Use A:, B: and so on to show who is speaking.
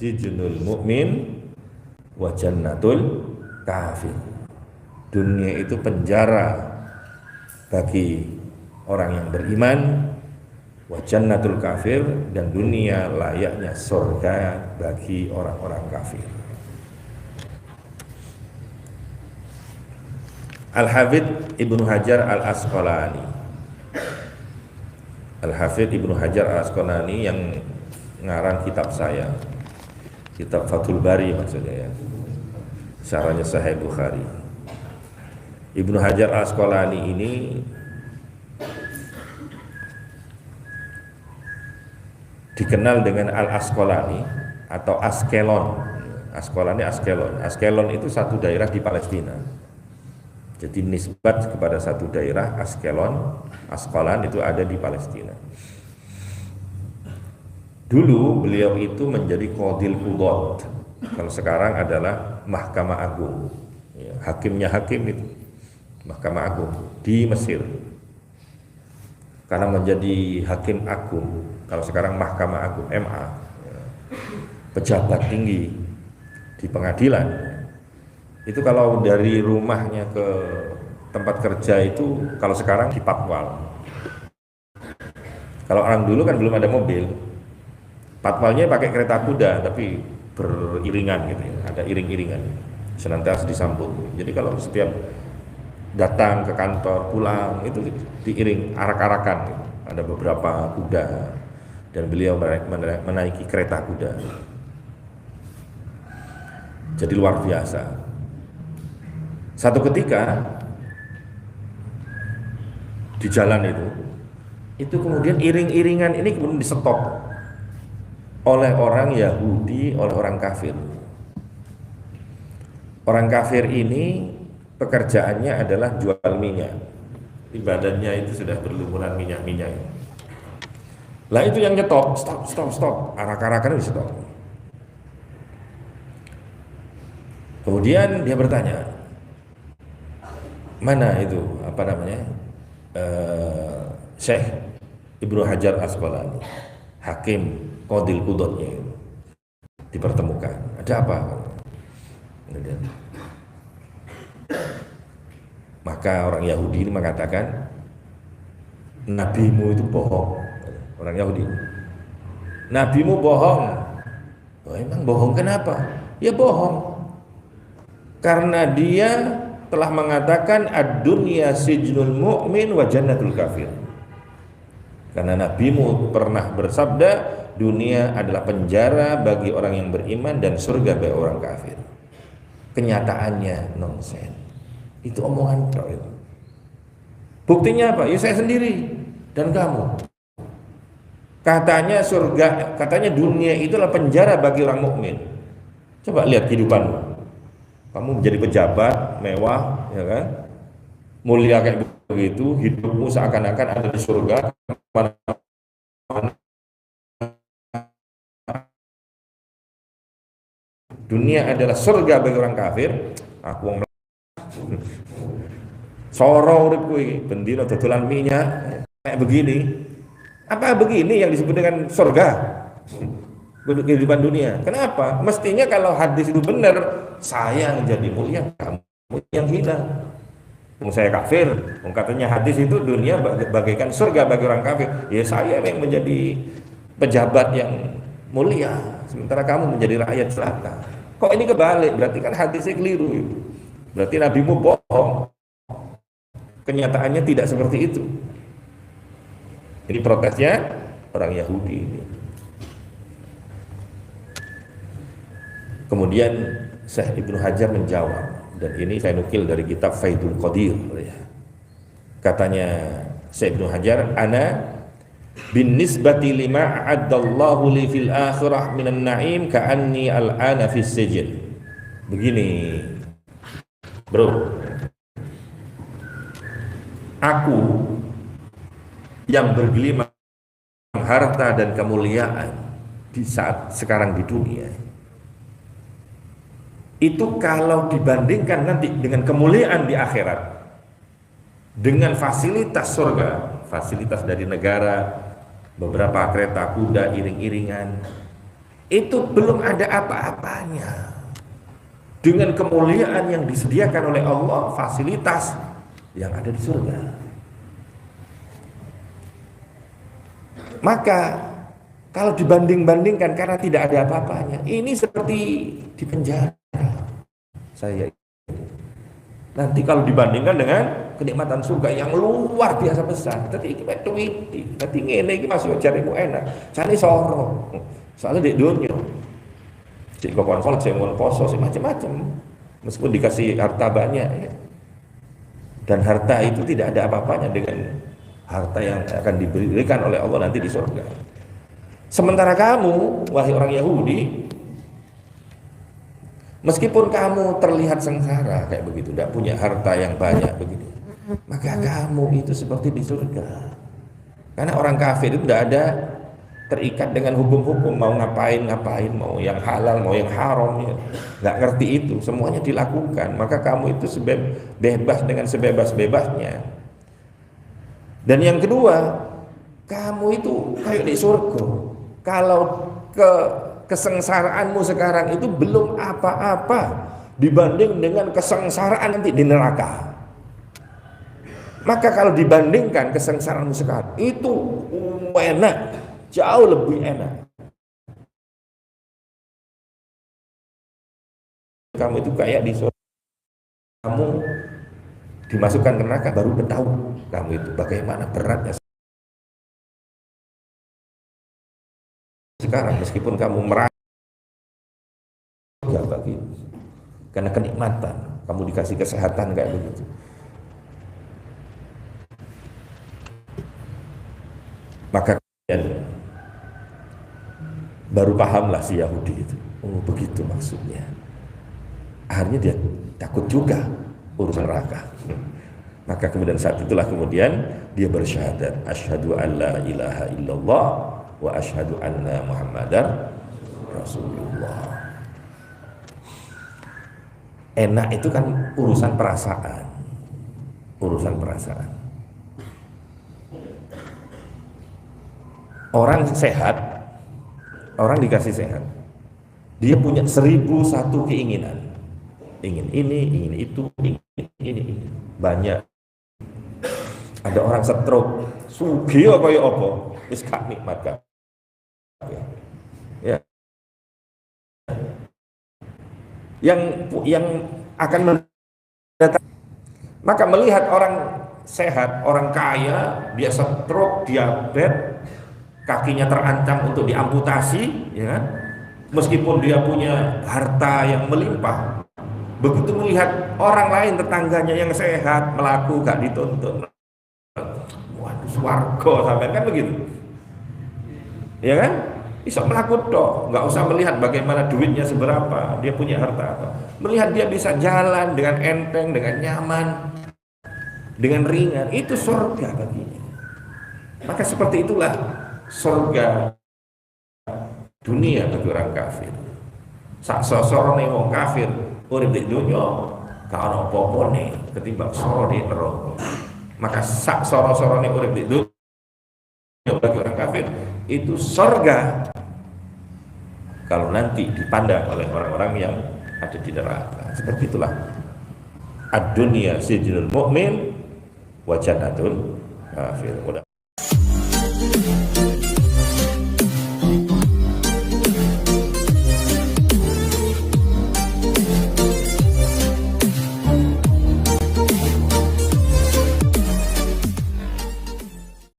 A: sijnul mu'min wa jannatul kafir. Dunia itu penjara bagi orang yang beriman, wa jannatul kafir, dan dunia layaknya surga bagi orang-orang kafir. Al-Hafidz Ibnu Hajar Al-Asqalani. Al-Hafidz Ibnu Hajar Al-Asqalani yang ngarang kitab saya, kitab Fathul Bari maksudnya ya, syarahnya Sahih Bukhari. Ibnu Hajar Al-Asqalani ini dikenal dengan Al-Asqalani atau Askelon. Asqalani Askelon. Askelon itu satu daerah di Palestina. Jadi nisbat kepada satu daerah, Askelon, Asqalan itu ada di Palestina. Dulu beliau itu menjadi Qadil Qudat. Kalau sekarang adalah Mahkamah Agung. Ya, hakimnya hakim itu Mahkamah Agung di Mesir. Karena menjadi hakim agung, kalau sekarang Mahkamah Agung MA, ya, pejabat tinggi di pengadilan. Itu kalau dari rumahnya ke tempat kerja itu, kalau sekarang di Patwal. Kalau orang dulu kan belum ada mobil, Patwalnya pakai kereta kuda tapi beriringan gitu ya, ada iring-iringan, senantiasa disambut. Jadi kalau setiap datang ke kantor, pulang itu diiring arak-arakan gitu. Ada beberapa kuda dan beliau menaiki kereta kuda. Jadi luar biasa. Satu ketika di jalan itu kemudian iring-iringan ini kemudian di-stop oleh orang Yahudi, oleh orang kafir. Orang kafir ini pekerjaannya adalah jual minyak. Di badannya itu sudah berlumuran minyak-minyak. Lah itu yang nyetop, stop, arak-arakan di stop. Kemudian dia bertanya, mana itu apa namanya Syekh Ibnu Hajar Asqalani, hakim Qadil Qudatnya itu dipertemukan. Ada apa? Kemudian, maka orang Yahudi ini mengatakan nabimu itu bohong. Orang Yahudi, nabimu bohong. Oh, emang bohong kenapa? Ya bohong karena dia telah mengatakan ad-dunya sijnul mu'min wa jannatul kafir. Karena nabimu pernah bersabda dunia adalah penjara bagi orang yang beriman dan surga bagi orang kafir. Kenyataannya nonsen. Itu omongan tok itu. Buktinya apa? Ya saya sendiri dan kamu. Katanya surga, katanya dunia itulah penjara bagi orang mukmin. Coba lihat kehidupanmu. Kamu menjadi pejabat mewah, ya kan? Mulia kayak begitu, hidupmu seakan-akan ada di surga. Dunia adalah surga bagi orang kafir. Aku soro urip kuwi, bendina dodolan minyak kayak begini. Apa begini yang disebut dengan surga? Kehidupan dunia. Kenapa? Mestinya kalau hadis itu benar, saya yang jadi mulia, kamu yang hina. Saya kafir, katanya hadis itu dunia bagaikan surga bagi orang kafir. Ya saya yang menjadi pejabat yang mulia, sementara kamu menjadi rakyat jelata. Kok ini kebalik? Berarti kan hadisnya keliru itu. Berarti nabimu bohong. Kenyataannya tidak seperti itu. Ini protesnya orang Yahudi ini. Kemudian Syekh Ibnu Hajar menjawab, dan ini saya nukil dari kitab Faidul Qadir. Katanya Syekh Ibnu Hajar, ana bin nisbati lima a'addallahu li fil akhirah minan na'im ka'anni al'ana fis sijn. Begini, bro, aku yang bergelimang harta dan kemuliaan di saat sekarang di dunia, itu kalau dibandingkan nanti dengan kemuliaan di akhirat, dengan fasilitas surga, fasilitas dari negara, beberapa kereta kuda, iring-iringan, itu belum ada apa-apanya dengan kemuliaan yang disediakan oleh Allah, fasilitas yang ada di surga. Maka kalau dibanding-bandingkan karena tidak ada apa-apanya, ini seperti di penjara. Saya nanti kalau dibandingkan dengan kenikmatan surga yang luar biasa besar, tadi iki tweet, tadi ngene iki masih jarimu enak, cari soro. Soalnya di dunia, cik konfol, cik mau poso, cik macam-macam, meskipun dikasih harta banyak, ya. Dan harta itu tidak ada apa-apanya dengan harta yang akan diberikan oleh Allah nanti di surga. Sementara kamu, wahai orang Yahudi, meskipun kamu terlihat sengsara kayak begitu, tidak punya harta yang banyak begitu, maka kamu itu seperti di surga. Karena orang kafir itu tidak ada terikat dengan hukum-hukum, mau ngapain, mau yang halal, mau yang haram, ya. Nggak ngerti itu, semuanya dilakukan. Maka kamu itu bebas dengan sebebas-bebasnya. Dan yang kedua, kamu itu kayak di surga. Kalau kesengsaraanmu sekarang itu belum apa-apa dibanding dengan kesengsaraan nanti di neraka. Maka kalau dibandingkan kesengsaraanmu sekarang itu enak, jauh lebih enak. Kamu itu kayak di surga, kamu dimasukkan ke neraka baru tahu kamu itu bagaimana beratnya sekarang, meskipun kamu merasa bagi, karena kenikmatan kamu dikasih kesehatan kayak begitu. Maka baru pahamlah si Yahudi itu, oh begitu maksudnya. Akhirnya dia takut juga urusan neraka. Maka kemudian saat itulah kemudian dia bersyahadat, asyhadu an la ilaha illallah wa asyhadu anna muhammadar rasulullah. Enak itu kan urusan perasaan, urusan perasaan. Orang sehat, orang dikasih sehat, dia punya 1001 keinginan, ingin ini, ingin itu, ingin ini, banyak. Ada orang stroke, sugih kaya apa, wis gak nikmat kan. Ya. Yang akan mendatang, maka melihat orang sehat, orang kaya, dia stroke, diabetes, kakinya terancam untuk diamputasi, ya kan? Meskipun dia punya harta yang melimpah, begitu melihat orang lain tetangganya yang sehat, melaku gak dituntut, waduh swarga sampai kan begitu, ya kan? Bisa melaku toh, nggak usah melihat bagaimana duitnya seberapa, dia punya harta apa, melihat dia bisa jalan dengan enteng, dengan nyaman, dengan ringan, itu surga baginya. Maka seperti itulah surga dunia bagi orang kafir. Sak sosorone wong kafir urip di dunia gak ono apa-apane ketimbang soro di neraka. Maka sak soro-sorone urip di dunia bagi orang kafir itu surga kalau nanti dipandang oleh orang-orang yang ada di neraka. Seperti itulah ad-dunya sijnul mu'min wa jannatul kafir.